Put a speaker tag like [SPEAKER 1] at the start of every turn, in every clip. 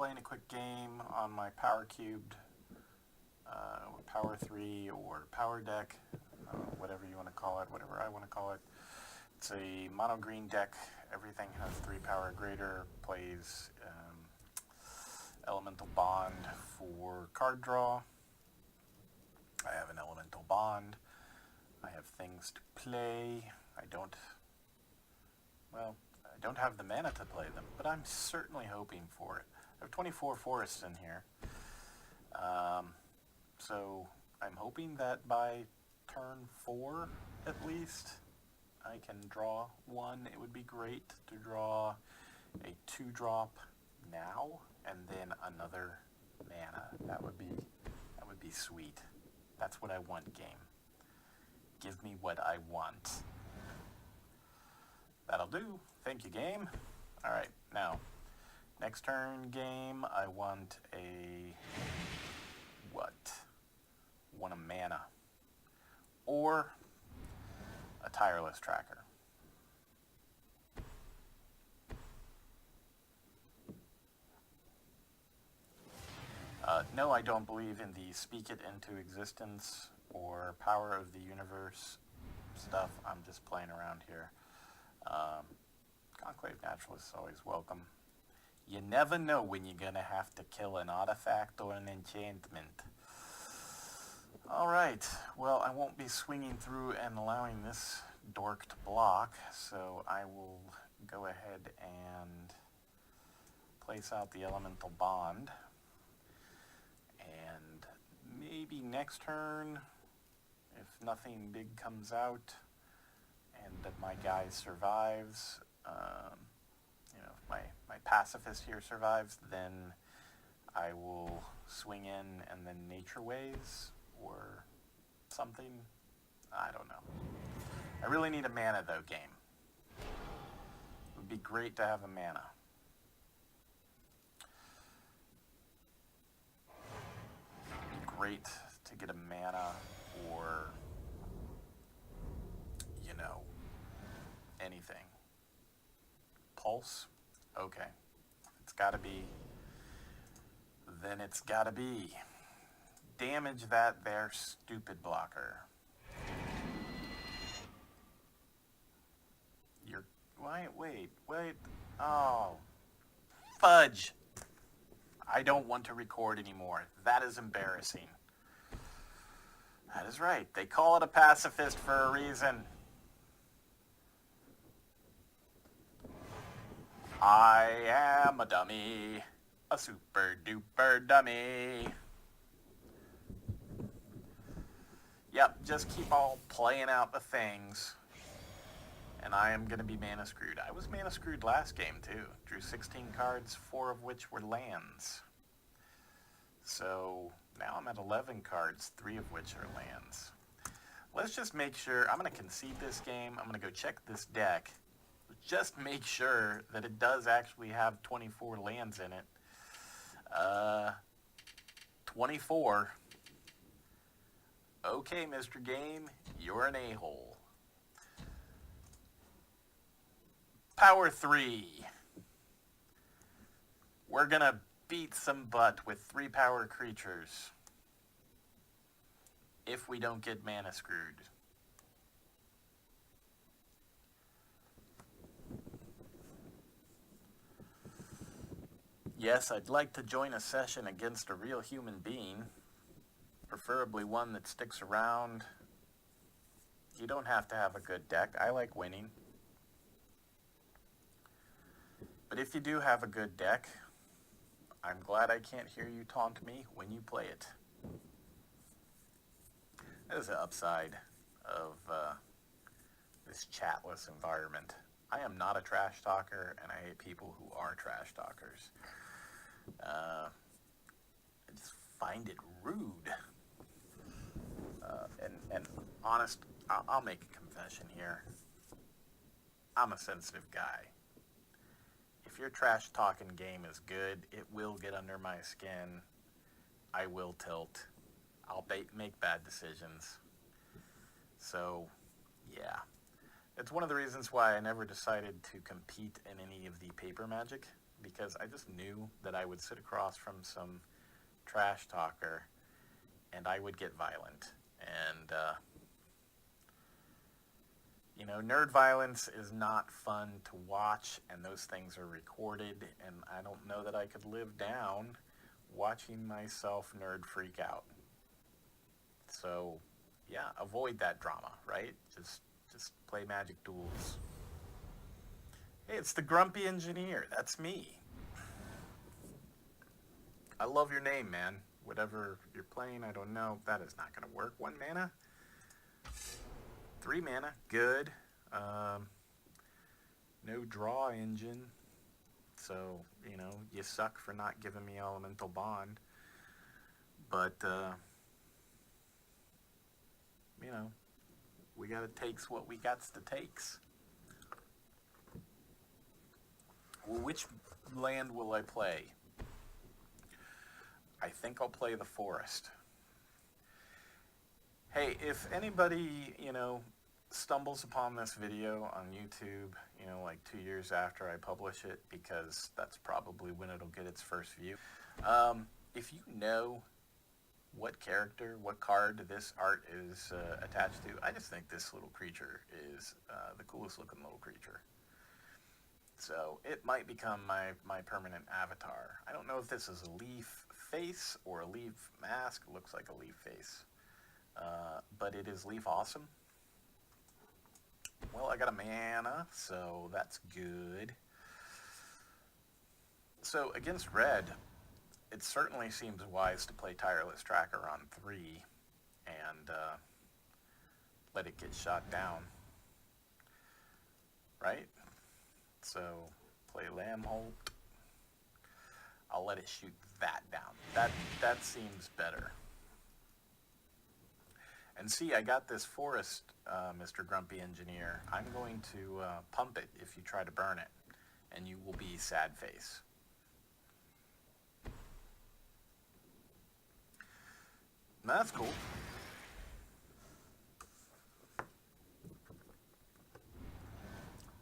[SPEAKER 1] playing a quick game on my Power Cubed, Pow3r or Power deck, whatever you want to call it, whatever I want to call it. It's a mono green deck. Everything has 3 power or greater. Plays Elemental Bond for card draw. I have an Elemental Bond. I have things to play. I don't have the mana to play them, but I'm certainly hoping for it. I have 24 forests in here. So I'm hoping that by turn 4, at least, I can draw one. It would be great to draw a 2-drop now, and then another mana. That would be sweet. That's what I want, game. Give me what I want. That'll do. Thank you, game. Alright, now, next turn, game, I want a... what? Want a mana. Or a tireless tracker. No, I don't believe in the speak it into existence or power of the universe stuff. I'm just playing around here. Conclave Naturalist is always welcome. You never know when you're going to have to kill an artifact or an enchantment. Alright, well, I won't be swinging through and allowing this dork to block, so I will go ahead and place out the Elemental Bond. And maybe next turn, if nothing big comes out and that my guy survives, if my pacifist here survives, then I will swing in and then Nature Ways or something. I don't know. I really need a mana though, game. It would be great to have a mana. Great to get a mana or, anything. Pulse? Okay. It's gotta be. Then it's gotta be. Damage that there stupid blocker. Wait. Oh. Fudge. I don't want to record anymore. That is embarrassing. That is right. They call it a pacifist for a reason. I am a dummy. A super duper dummy. Yep, just keep all playing out the things. And I am going to be mana screwed. I was mana screwed last game too. Drew 16 cards, 4 of which were lands. So now I'm at 11 cards, 3 of which are lands. Let's just make sure. I'm going to concede this game. I'm going to go check this deck. Just make sure that it does actually have 24 lands in it. 24. Okay, Mr. Game, you're an a-hole. Pow3r. We're gonna beat some butt with 3 power creatures. If we don't get mana screwed. Yes, I'd like to join a session against a real human being. Preferably one that sticks around. You don't have to have a good deck. I like winning. But if you do have a good deck, I'm glad I can't hear you taunt me when you play it. That is the upside of this chatless environment. I am not a trash talker, and I hate people who are trash talkers. I just find it rude. And honest, I'll make a confession here. I'm a sensitive guy. If your trash talking game is good, it will get under my skin. I will tilt. I'll make bad decisions. So, yeah. It's one of the reasons why I never decided to compete in any of the paper Magic, because I just knew that I would sit across from some trash talker and I would get violent. And, you know, nerd violence is not fun to watch, and those things are recorded, and I don't know that I could live down watching myself nerd freak out. So, yeah, avoid that drama, right? Just play Magic Duels. Hey, it's the Grumpy Engineer. That's me. I love your name, man. Whatever you're playing, I don't know. That is not going to work. 1 mana? 3 mana. Good. No draw engine. So, you know, you suck for not giving me Elemental Bond. But, you know, we gotta takes what we gots to takes. Well, which land will I play? I think I'll play the forest. Hey, if anybody, you know, stumbles upon this video on YouTube, you know, like 2 years after I publish it, because that's probably when it'll get its first view. If you know what character, what card this art is attached to, I just think this little creature is the coolest looking little creature. So it might become my permanent avatar. I don't know if this is a leaf face or a leaf mask. It looks like a leaf face. But it is leaf awesome. Well, I got a mana, so that's good. So against red, it certainly seems wise to play Tireless Tracker on 3 and let it get shot down. Right? So play Lambholt. I'll let it shoot that down. That seems better. And see, I got this forest, Mr. Grumpy Engineer. I'm going to pump it if you try to burn it, and you will be sad face. That's cool.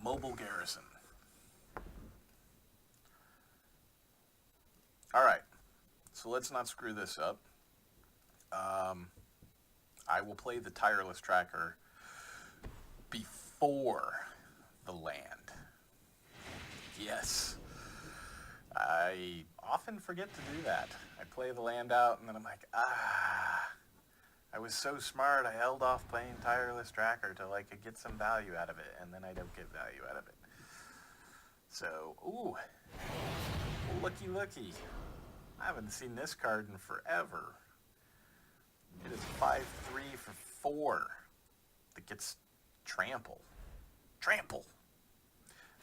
[SPEAKER 1] Mobile Garrison. Alright, so let's not screw this up. I will play the Tireless Tracker before the land. Yes. I often forget to do that. I play the land out and then I'm like, I was so smart, I held off playing Tireless Tracker till I could get some value out of it, and then I don't get value out of it. So, ooh, looky. I haven't seen this card in forever. It is 5/3 for 4 that gets trample. Trample!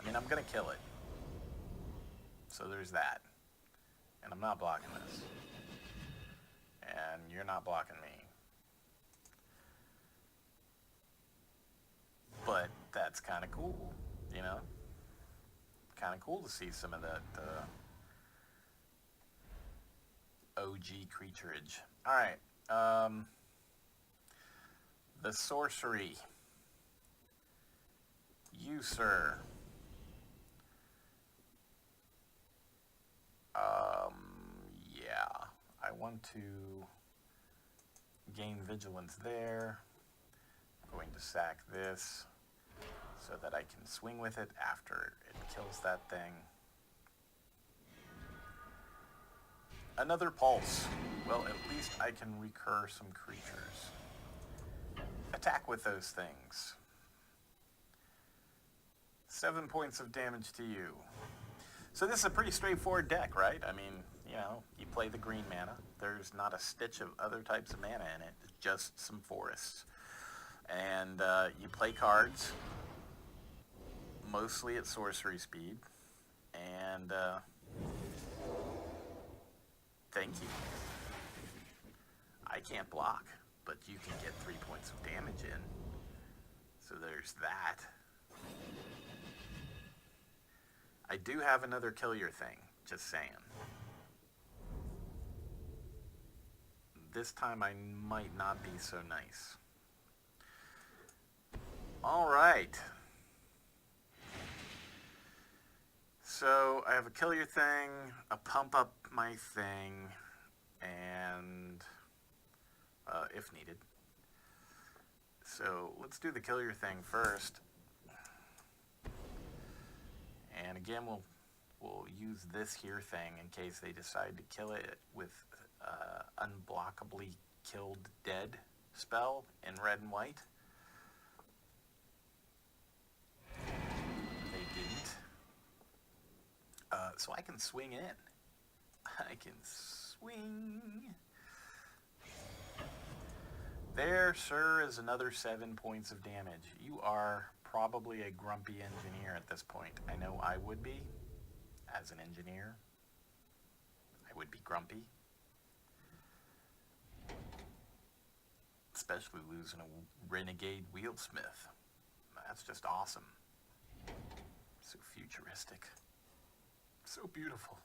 [SPEAKER 1] I mean, I'm gonna kill it. So there's that. And I'm not blocking this. And you're not blocking me. But that's kind of cool, you know? Kind of cool to see some of that OG creaturage. Alright, the sorcery. You, sir. Yeah, I want to gain vigilance there. I'm going to sack this so that I can swing with it after it kills that thing. Another pulse. Well, at least I can recur some creatures. Attack with those things. 7 points of damage to you. So this is a pretty straightforward deck, right? I mean, you know, you play the green mana. There's not a stitch of other types of mana in it. Just some forests. And you play cards, mostly at sorcery speed. And thank you. I can't block, but you can get 3 points of damage in. So there's that. I do have another kill your thing, just saying. This time I might not be so nice. Alright. So I have a kill your thing, a pump up my thing, and if needed. So let's do the kill your thing first. And again, we'll use this here thing in case they decide to kill it with unblockably killed dead spell in red and white. They didn't. So I can swing in. I can swing. There, sir, is another 7 points of damage. You are probably a grumpy engineer at this point. I know I would be. As an engineer, I would be grumpy. Especially losing a renegade wheelsmith. That's just awesome. So futuristic. So beautiful.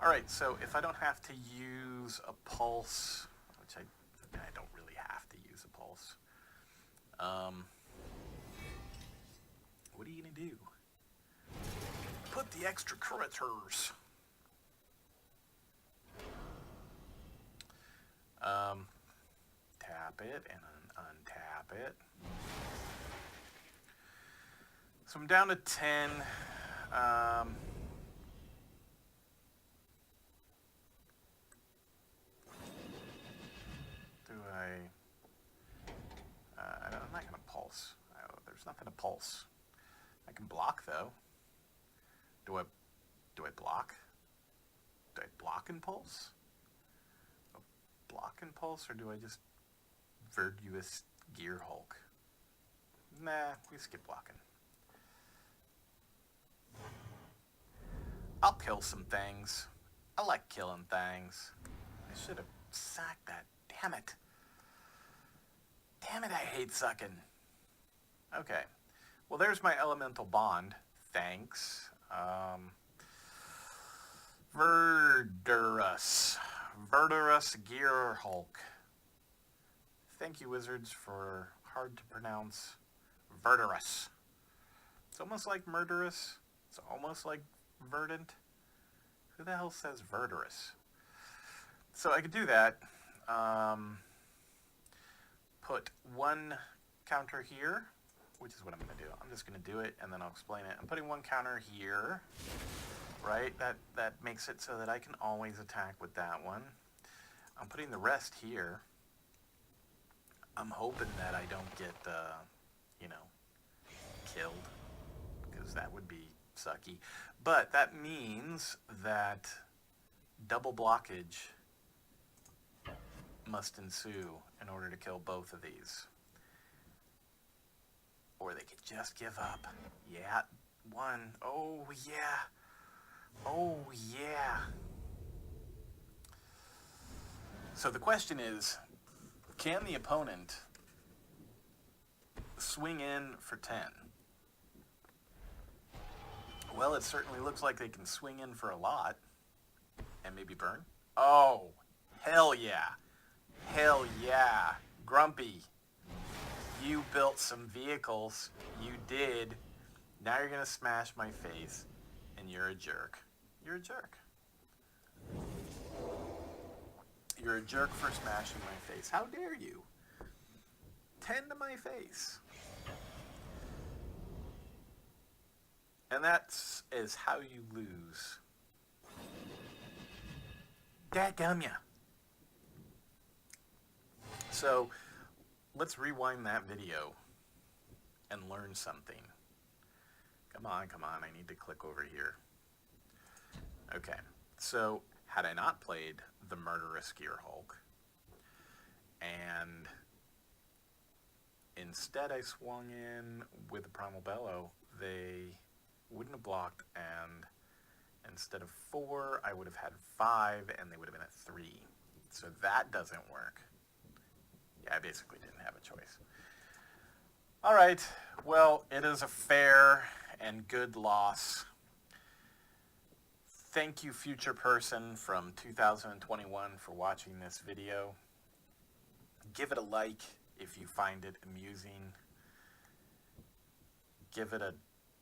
[SPEAKER 1] Alright, so if I don't have to use a pulse, which I don't really have to use a pulse, what are you going to do? Put the extra critters. Tap it and untap it. So I'm down to 10. I'm not going to pulse. There's nothing to pulse. I can block though. Do I block? Do I block and pulse? Block and pulse, or do I just Verduous Gear Hulk? Nah, we skip blocking. I'll kill some things. I like killing things. I should have sacked that. Damn it. Damn it, I hate sucking. Okay. Well, there's my elemental bond. Thanks. Verdurous Gear Hulk. Thank you, wizards, for hard to pronounce Verdurous. It's almost like murderous. It's almost like verdant. Who the hell says verdurous? So I could do that. Put one counter here, which is what I'm going to do. I'm just going to do it, and then I'll explain it. I'm putting one counter here, right? That makes it so that I can always attack with that one. I'm putting the rest here. I'm hoping that I don't get, killed, because that would be sucky. But that means that double blockage must ensue in order to kill both of these. Or they could just give up. Yeah, one. Oh, yeah. Oh, yeah. So the question is, can the opponent swing in for 10? Well, it certainly looks like they can swing in for a lot. And maybe burn. Oh, hell yeah. Hell yeah. Grumpy. You built some vehicles. You did. Now you're going to smash my face. And you're a jerk. You're a jerk. You're a jerk for smashing my face. How dare you? 10 to my face. And that is how you lose. Dadgum ya. So, let's rewind that video and learn something. Come on, I need to click over here. Okay, so had I not played the Murderous Gear Hulk, and instead I swung in with the Primal Bellow, they wouldn't have blocked, and instead of 4, I would have had 5, and they would have been at 3. So that doesn't work. Yeah, I basically didn't have a choice. All right, well, it is a fair and good loss. Thank you, future person from 2021, for watching this video. Give it a like if you find it amusing. Give it a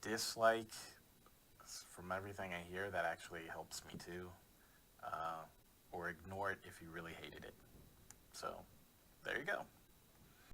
[SPEAKER 1] dislike From everything I hear, that actually helps me too. Or ignore it if you really hated it. So, there you go.